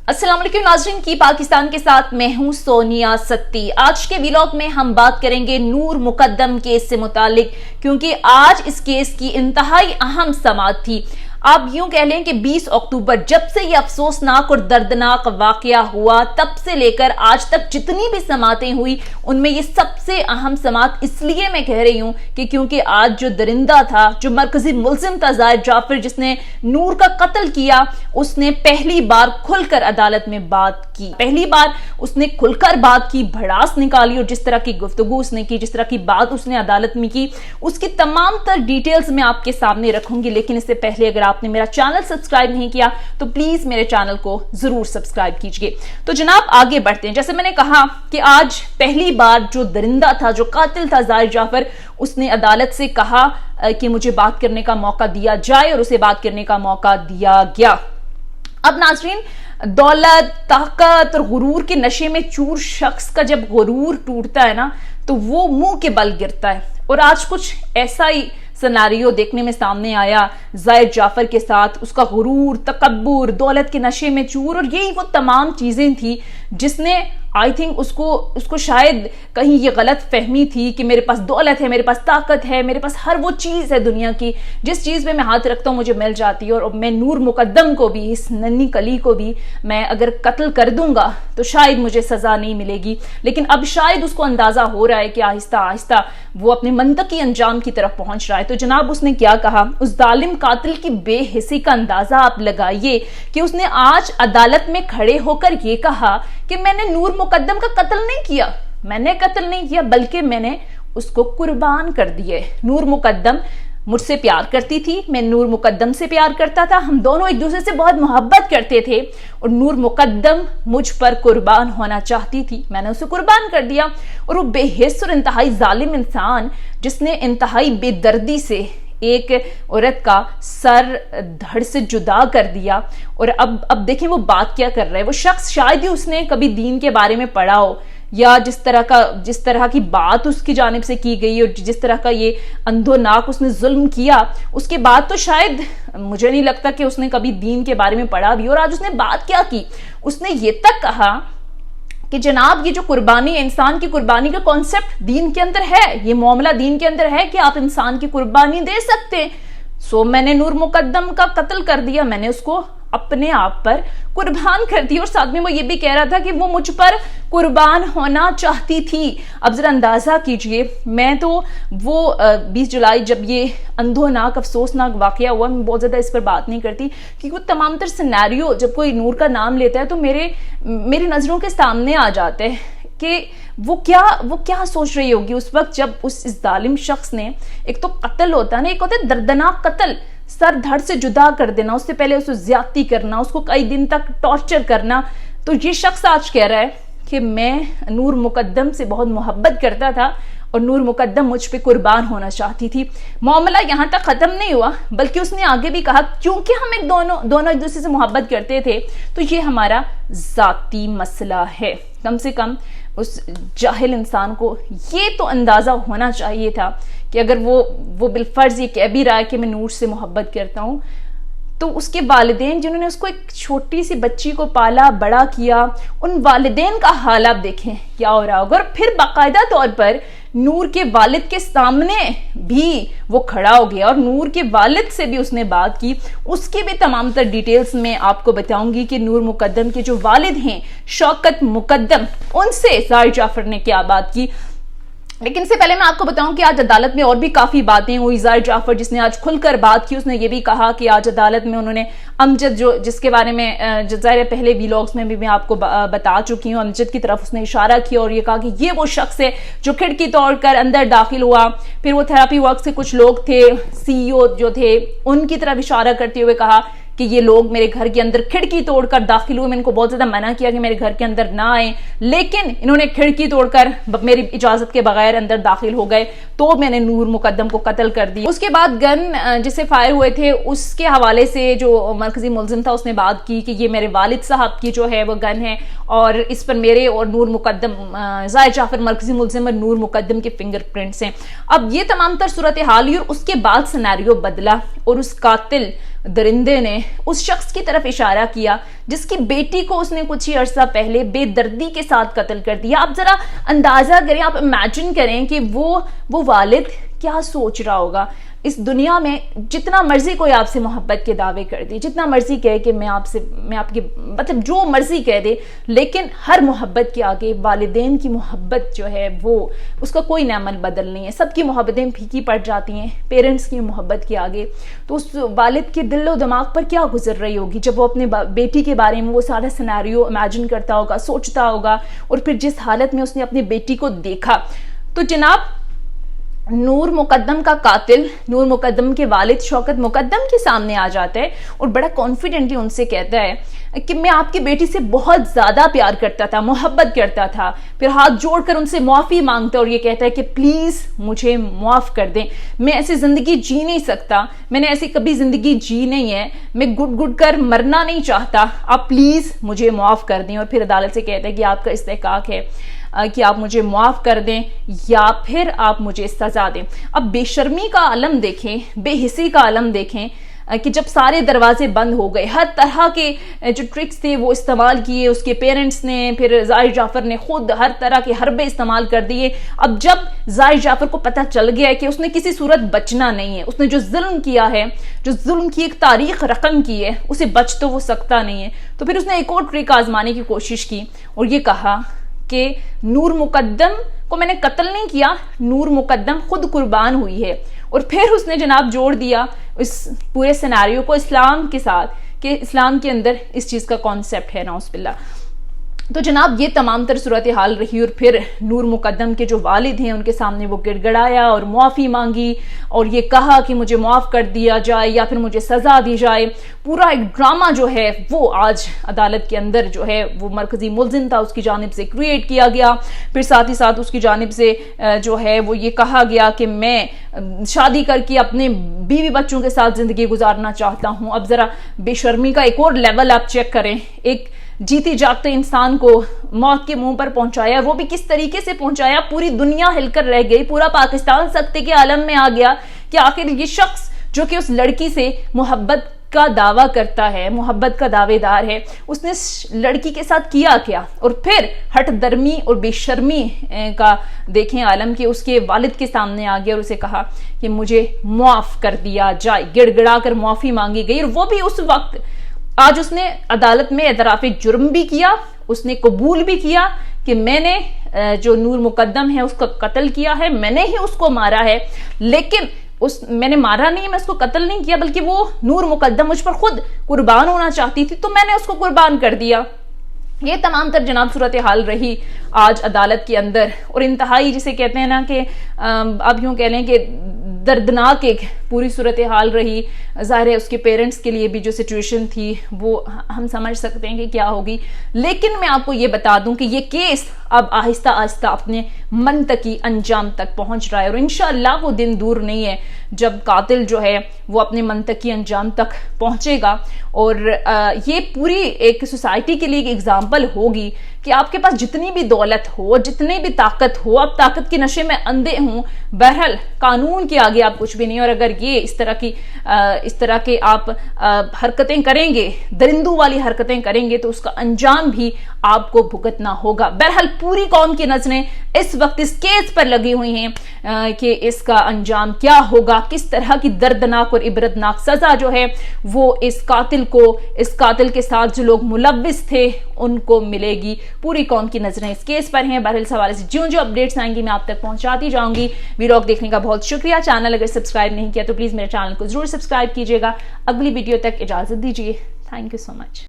अस्सलाम वालेकुम नाज़रीन की पाकिस्तान के साथ मैं हूं सोनिया सत्ती। आज के व्लॉग में हम बात करेंगे नूर मुकद्दम केस से मुतालिक, क्योंकि आज इस केस की इंतहाई अहम समाअत थी। आप यूं कह लें कि 20 अक्टूबर जब से ये अफसोसनाक और दर्दनाक वाकया हुआ तब से लेकर आज तक जितनी भी समातें हुई उनमें ये सबसे अहम समात इसलिए मैं कह रही हूं कि क्योंकि आज जो दरिंदा था, जो मरकजी मुल्जिम था जाहिद जाफर, जिसने नूर का कत्ल किया, उसने पहली बार खुलकर अदालत में बात की। पहली बार उसने खुलकर बात की, भड़ास निकाली और जिस तरह की गुफ्तगू उसने की, जिस तरह की बात उसने अदालत में की, उसकी तमाम तर डिटेल्स मैं आपके सामने रखूंगी। लेकिन इससे पहले अगर आपने मेरा चैनल सब्सक्राइब नहीं किया तो प्लीज मेरे चैनल को जरूर सब्सक्राइब कीजिए। तो जनाब आगे बढ़ते हैं। जैसे मैंने कहा कि आज पहली बार जो दरिंदा था, जो कातिल था जाहिद जाफर, उसने अदालत से कहा कि मुझे बात करने का मौका दिया जाए और उसे बात करने का मौका दिया गया। अब नाजरीन, दौलत, ताकत और गुरूर के नशे में चूर शख्स का जब गुरूर टूटता है ना, तो वो मुंह के बल गिरता है। और आज कुछ ऐसा ही सिनेरियो देखने में सामने आया जाहिद जाफर के साथ। उसका गुरूर, तकब्बुर, दौलत के नशे में चूर और यही वो तमाम चीजें थी जिसने आई थिंक उसको शायद कहीं ये गलत फहमी थी कि मेरे पास दौलत है, मेरे पास ताकत है, मेरे पास हर वो चीज है दुनिया की जिस चीज पे मैं हाथ रखता हूं मुझे मिल जाती है, और मैं नूर मुकद्दम को भी, इस नन्ही कली को भी मैं अगर कत्ल कर दूंगा तो शायद मुझे सजा नहीं मिलेगी। लेकिन अब शायद उसको अंदाजा हो रहा है कि आहिस्ता आहिस्ता वो अपने मंतकी अंजाम की तरफ पहुंच रहा है। तो जनाब उसने क्या कहा, उस जालिम कातिल की बेहिसी का अंदाजा आप लगाइए कि उसने आज अदालत में खड़े होकर ये कहा कि मैंने नूर मुकद्दम का कत्ल नहीं किया, मैंने कत्ल नहीं किया, बल्कि मैंने उसको कुर्बान कर दिए। नूर मुकद्दम मुझसे प्यार करती थी, मैं नूर मुकद्दम से प्यार करता था, हम दोनों एक दूसरे से बहुत मोहब्बत करते थे और नूर मुकद्दम मुझ पर कुर्बान होना चाहती थी, मैंने उसे कुर्बान कर दिया। और वो बेहिस और इंतहाई जालिम इंसान जिसने इंतहाई बेदर्दी से एक औरत का सर धड़ से जुदा कर दिया। और अब देखिए वो बात क्या कर रहा है। वो शख्स शायद ही उसने कभी दीन के बारे में पढ़ा हो, या जिस तरह की बात उसकी जानिब से की गई और जिस तरह का ये अंधोनाक उसने जुल्म किया, उसके बाद तो शायद मुझे नहीं लगता कि उसने कभी दीन के बारे में पढ़ा भी। और आज उसने बात क्या की, उसने ये तक कहा कि जनाब ये जो कुर्बानी है, इंसान की कुर्बानी का कॉन्सेप्ट दीन के अंदर है, ये मामला दीन के अंदर है कि आप इंसान की कुर्बानी दे सकते हैं। सो मैंने नूर मुकद्दम का कत्ल कर दिया, मैंने उसको अपने आप पर कुर्बान कर दी। और साथ में वो ये भी कह रहा था कि वो मुझ पर कुर्बान होना चाहती थी। अब जरा अंदाजा कीजिए, मैं तो वो 20 जुलाई जब ये अंधोनाक अफसोसनाक वाकया हुआ, मैं बहुत ज्यादा इस पर बात नहीं करती क्योंकि वो तमाम तर सिनेरियो जब कोई नूर का नाम लेता है तो मेरी नजरों के सामने आ जाते हैं कि वो क्या सोच रही होगी उस वक्त जब इस जालिम शख्स ने, एक तो कत्ल होता है ना, एक होता है दर्दनाक कत्ल, सर धड़ से जुदा कर देना, उससे पहले उसको ज्यादती करना, उसको कई दिन तक टॉर्चर करना। तो ये शख्स आज कह रहा है कि मैं नूर मुकद्दम से बहुत मोहब्बत करता था और नूर मुकद्दम मुझ पे कुर्बान होना चाहती थी। मामला यहां तक खत्म नहीं हुआ, बल्कि उसने आगे भी कहा क्योंकि हम दोनों एक दूसरे से मोहब्बत करते थे तो ये हमारा जाती मसला है। कम से कम उस जाहिल इंसान को ये तो अंदाजा होना चाहिए था कि अगर वो बिलफर्ज ये कह भी रहा है कि मैं नूर से मोहब्बत करता हूं, तो उसके वालिदैन जिन्होंने उसको एक छोटी सी बच्ची को पाला बड़ा किया, उन वालिदैन का हाल आप देखें क्या हो रहा होगा। और फिर बाकायदा तौर पर नूर के वालिद के सामने भी वो खड़ा हो गया और नूर के वालिद से भी उसने बात की। उसकी भी तमाम तर डिटेल्स में आपको बताऊंगी कि नूर मुकद्दम के जो वालिद हैं शौकत मुकद्दम, उनसे जाहिद जाफर ने क्या बात की। लेकिन इससे पहले मैं आपको बताऊं कि आज अदालत में और भी काफी बातें हुई। जाहिद जाफर जिसने आज खुलकर बात की, उसने ये भी कहा कि आज अदालत में उन्होंने अमजद, जिसके बारे में ज़ाहिर पहले व्लॉग्स में भी मैं आपको बता चुकी हूँ, अमजद की तरफ उसने इशारा किया और ये कहा कि ये वो शख्स है जो खिड़की तोड़कर अंदर दाखिल हुआ। फिर वो थेरेपी वर्क से कुछ लोग थे, CEO जो थे, उनकी तरफ इशारा करते हुए कहा कि ये लोग मेरे घर के अंदर खिड़की तोड़कर दाखिल हुए। मैंने इनको बहुत ज्यादा मना किया कि मेरे घर के अंदर ना आए, लेकिन इन्होंने खिड़की तोड़कर मेरी इजाजत के बगैर अंदर दाखिल हो गए, तो मैंने नूर मुकद्दम को कत्ल कर दिया। उसके बाद गन जिसे फायर हुए थे उसके हवाले से जो मरकजी मुल्जिम था उसने बात की कि ये मेरे वालिद साहब की जो है वो गन है और इस पर मेरे और नूर मुकद्दम, जाहिद जाफर मरकजी मुल्जिम और नूर मुकद्दम के फिंगरप्रिंट्स हैं। अब ये तमाम तर सूरत हाल हुई और उसके बाद सिनेरियो बदला और उस कातिल दरिंदे ने उस शख्स की तरफ इशारा किया जिसकी बेटी को उसने कुछ ही अरसा पहले बेदर्दी के साथ कत्ल कर दिया। आप जरा अंदाजा करें, आप इमेजिन करें कि वो वालिद क्या सोच रहा होगा। इस दुनिया में जितना मर्जी कोई आपसे मोहब्बत के दावे कर दे, जितना मर्जी कहे कि मैं आपकी मतलब जो मर्जी कह दे, लेकिन हर मोहब्बत के आगे वालिदैन की मोहब्बत जो है वो उसका कोई नेमल बदल नहीं है। सबकी मोहब्बतें फीकी पड़ जाती हैं पेरेंट्स की मोहब्बत के आगे। तो उस वालिद के दिल और दिमाग पर क्या गुजर रही होगी जब वो अपने बेटी के बारे में वो सारा सिनेरियो इमेजिन करता होगा, सोचता होगा, और फिर जिस हालत में उसने अपनी बेटी को देखा। तो जनाब नूर मुकद्दम का कातिल नूर मुकद्दम के वालिद शौकत मुकद्दम के सामने आ जाता है और बड़ा कॉन्फिडेंटली उनसे कहता है कि मैं आपकी बेटी से बहुत ज्यादा प्यार करता था, मोहब्बत करता था। फिर हाथ जोड़कर उनसे माफी मांगता है और ये कहता है कि प्लीज मुझे माफ कर दें, मैं ऐसी जिंदगी जी नहीं सकता, मैंने ऐसी कभी जिंदगी जी नहीं है, मैं गुट गुट कर मरना नहीं चाहता, आप प्लीज मुझे माफ कर दें। और फिर अदालत से कहता है कि आपका इस्तेहकाक है कि आप मुझे माफ कर दें या फिर आप मुझे सजा दें। अब बेशर्मी का आलम देखें, बेहिसी का आलम देखें कि जब सारे दरवाजे बंद हो गए, हर तरह के जो ट्रिक्स थे वो इस्तेमाल किए उसके पेरेंट्स ने, फिर जाहिर जाफर ने खुद हर तरह के हरबे इस्तेमाल कर दिए। अब जब जाहिर जाफर को पता चल गया है कि उसने किसी सूरत बचना नहीं है, उसने जो जुल्म किया है, जो जुल्म की एक तारीख रकम की है, उसे बच तो वो सकता नहीं है। तो फिर उसने एक और ट्रिक आजमाने की कोशिश की और ये कहा कि नूर मुकद्दम को मैंने कत्ल नहीं किया, नूर मुकद्दम खुद कुर्बान हुई है। और फिर उसने जनाब जोड़ दिया इस पूरे सिनेरियो को इस्लाम के साथ कि इस्लाम के अंदर इस चीज का कॉन्सेप्ट है नाउज़ुबिल्लाह। तो जनाब ये तमाम तर सूरत हाल रही और फिर नूर मुकद्दम के जो वालिद हैं उनके सामने वो गिड़गिड़ाया और मुआफ़ी मांगी और ये कहा कि मुझे माफ़ कर दिया जाए या फिर मुझे सज़ा दी जाए। पूरा एक ड्रामा जो है वो आज अदालत के अंदर जो है वो मरकजी मुल्ज़िम था उसकी जानिब से क्रिएट किया गया। फिर साथ ही साथ उसकी जानिब से जो है वो ये कहा गया कि मैं शादी करके अपने बीवी बच्चों के साथ ज़िंदगी गुजारना चाहता हूँ। अब ज़रा बेशर्मी का एक और लेवल आप चेक करें, एक जीते जागते इंसान को मौत के मुंह पर पहुंचाया, वो भी किस तरीके से पहुंचाया, पूरी दुनिया हिलकर रह गई, पूरा पाकिस्तान सख्ते के आलम में आ गया कि आखिर ये शख्स जो कि उस लड़की से मोहब्बत का दावा करता है, मोहब्बत का दावेदार है, उसने लड़की के साथ किया क्या। और फिर हट दर्मी और बेशर्मी का देखें आलम के उसके वालिद के सामने आ गया और उसे कहा कि मुझे माफ कर दिया जाए, गिड़गिड़ा कर माफी मांगी गई। और वो भी उस वक्त, आज उसने अदालत में एतराफ़े जुर्म भी किया, उसने कबूल भी किया कि मैंने जो नूर मुकद्दम है उसका कत्ल किया है, मैंने ही उसको मारा है। लेकिन मैंने मारा नहीं, मैं उसको कत्ल नहीं किया, बल्कि वो नूर मुकद्दम मुझ पर खुद कुर्बान होना चाहती थी तो मैंने उसको कुर्बान कर दिया। ये तमाम तर जनाब सूरत हाल रही आज अदालत के अंदर और इंतहाई जिसे कहते हैं ना कि आप यूं कह लें कि दर्दनाक एक पूरी सूरत हाल रही। ज़ाहिर है उसके पेरेंट्स के लिए भी जो सिचुएशन थी वो हम समझ सकते हैं कि क्या होगी। लेकिन मैं आपको ये बता दूं कि ये केस अब आहिस्ता आहिस्ता अपने मंतकी अंजाम तक पहुंच रहा है और इंशाअल्लाह वो दिन दूर नहीं है जब कातिल जो है वो अपने मंतकी अंजाम तक पहुंचेगा। और ये पूरी एक सोसाइटी के लिए एक एग्जाम्पल होगी कि आपके पास जितनी भी दौलत हो, जितनी भी ताकत हो, आप ताकत के नशे में अंधे हों, बहरहाल कानून के आगे आप कुछ भी नहीं। और अगर ये इस तरह के आप हरकतें करेंगे, दरिंदों वाली हरकतें करेंगे, तो उसका अंजाम भी आपको भुगतना होगा। बहरहाल पूरी कौम की नजरें इस वक्त इस केस पर लगी हुई हैं कि इसका अंजाम क्या होगा, किस तरह की दर्दनाक और इबरतनाक सजा जो है वो इस कातिल के साथ जो लोग मुलव्विस थे उनको मिलेगी। पूरी कौम की नजरें इस केस पर हैं। बहरहाल इस हवाले से जो अपडेट्स आएंगी मैं आप तक पहुंचाती जाऊंगी। वीडियो देखने का बहुत शुक्रिया। चैनल अगर सब्सक्राइब नहीं किया तो प्लीज मेरे चैनल को जरूर सब्सक्राइब कीजिएगा। अगली वीडियो तक इजाजत दीजिए। Thank you so much.